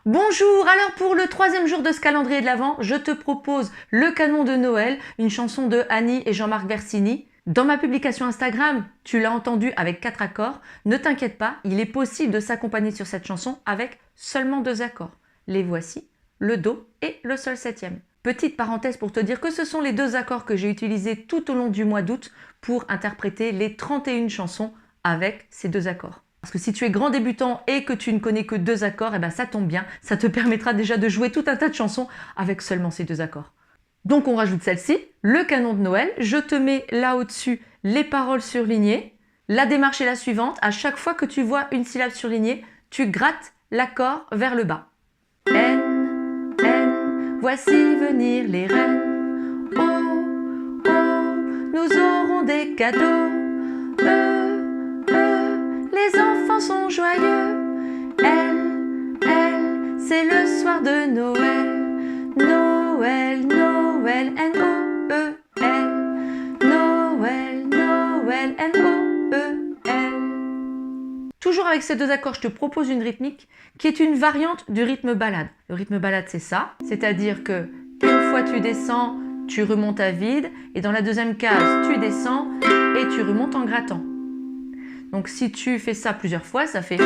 Bonjour, alors pour le 3e jour de ce calendrier de l'Avent, je te propose Le Canon de Noël, une chanson de Annie et Jean-Marc Versini. Dans ma publication Instagram, tu l'as entendu avec 4 accords. Ne t'inquiète pas, il est possible de s'accompagner sur cette chanson avec seulement 2 accords. Les voici, le Do et le Sol septième. Petite parenthèse pour te dire que ce sont les 2 accords que j'ai utilisés tout au long du mois d'août pour interpréter les 31 chansons avec ces 2 accords. Parce que si tu es grand débutant et que tu ne connais que 2 accords, eh ben ça tombe bien, ça te permettra déjà de jouer tout un tas de chansons avec seulement ces 2 accords. Donc on rajoute celle-ci, Le Canon de Noël, je te mets là au-dessus les paroles surlignées. La démarche est la suivante, à chaque fois que tu vois une syllabe surlignée, tu grattes l'accord vers le bas. N, N, voici venir les reines. Oh, oh, nous aurons des cadeaux. Les enfants sont joyeux. Elle, c'est le soir de Noël. Noël, Noël, N-O-E-L. Noël, Noël, N-O-E-L. Toujours avec ces 2 accords, je te propose une rythmique qui est une variante du rythme ballade. Le rythme ballade, c'est ça, c'est-à-dire que une fois tu descends, tu remontes à vide, et dans la 2e case, tu descends et tu remontes en grattant. Donc si tu fais ça plusieurs fois, ça fait...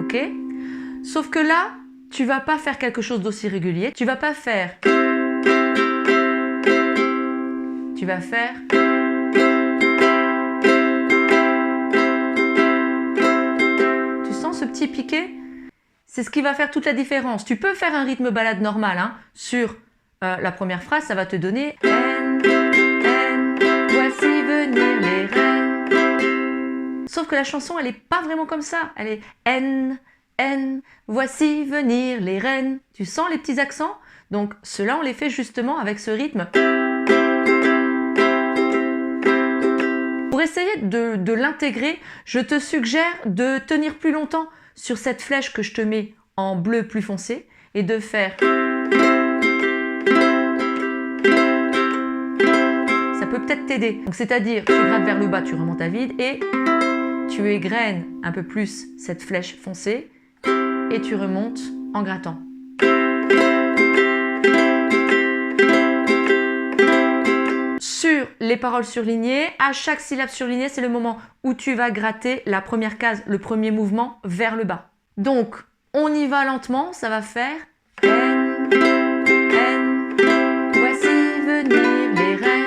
Ok? Sauf que là, tu vas pas faire quelque chose d'aussi régulier. Tu vas pas faire... Tu vas faire... Tu sens ce petit piqué? C'est ce qui va faire toute la différence. Tu peux faire un rythme ballade normal. Hein. Sur la première phrase, ça va te donner... Voici venir les reines. Sauf que la chanson, elle n'est pas vraiment comme ça. Elle est N, N, voici venir les reines. Tu sens les petits accents? Donc ceux-là, on les fait justement avec ce rythme. Pour essayer de l'intégrer, je te suggère de tenir plus longtemps sur cette flèche que je te mets en bleu plus foncé et de faire... peut-être t'aider. Donc c'est-à-dire, tu grattes vers le bas, tu remontes à vide et tu égrènes un peu plus cette flèche foncée et tu remontes en grattant. Sur les paroles surlignées, à chaque syllabe surlignée, c'est le moment où tu vas gratter la première case, le premier mouvement vers le bas. Donc, on y va lentement, ça va faire N, N, voici venir les reines.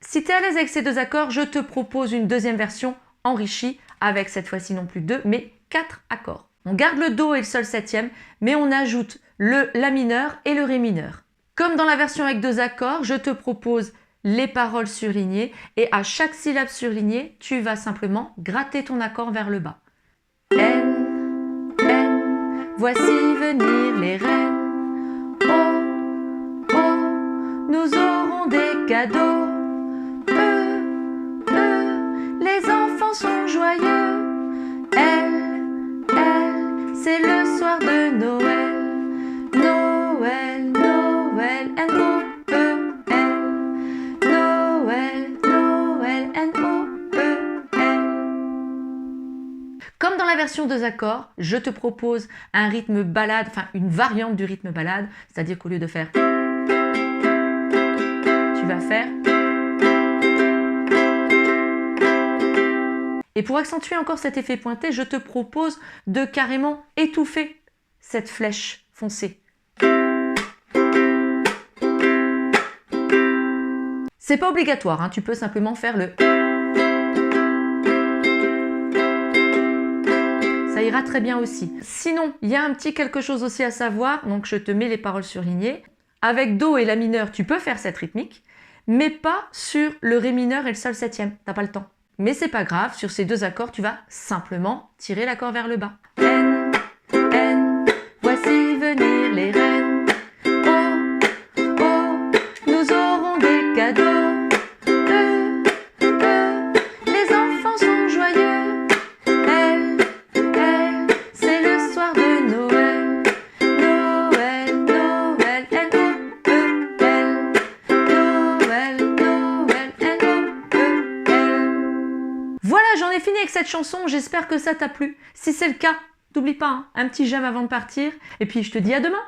Si tu es à l'aise avec ces 2 accords, je te propose une 2e version enrichie avec cette fois-ci non plus 2 mais 4 accords. On garde le Do et le Sol septième, mais on ajoute le La mineur et le Ré mineur. Comme dans la version avec 2 accords, je te propose les paroles surlignées et à chaque syllabe surlignée, tu vas simplement gratter ton accord vers le bas. N, N, voici venir les reines. Oh, oh, nous aurons des cadeaux. Les enfants sont joyeux. Elle, c'est le soir de Noël. Noël, Noël, N-O-E-L. Noël, Noël, N-O-E-L. Comme dans la version 2 accords, je te propose un rythme ballade, enfin une variante du rythme ballade, c'est-à-dire qu'au lieu de faire, tu vas faire. Et pour accentuer encore cet effet pointé, je te propose de carrément étouffer cette flèche foncée. C'est pas obligatoire, hein, tu peux simplement faire le... Ça ira très bien aussi. Sinon, il y a un petit quelque chose aussi à savoir, donc je te mets les paroles surlignées. Avec Do et La mineur, tu peux faire cette rythmique, mais pas sur le Ré mineur et le Sol septième, t'as pas le temps. Mais c'est pas grave, sur ces deux accords, tu vas simplement tirer l'accord vers le bas. N, N, voici venir les reines. Oh, oh, nous aurons des cadeaux. E, E, les enfants sont joyeux. L, L, c'est le soir de Noël. Noël, Noël, N-O-E-L. Noël, Noël, N-O-E-L. Voilà, j'en ai fini avec cette chanson, j'espère que ça t'a plu. Si c'est le cas, n'oublie pas, hein, un petit j'aime avant de partir, et puis je te dis à demain.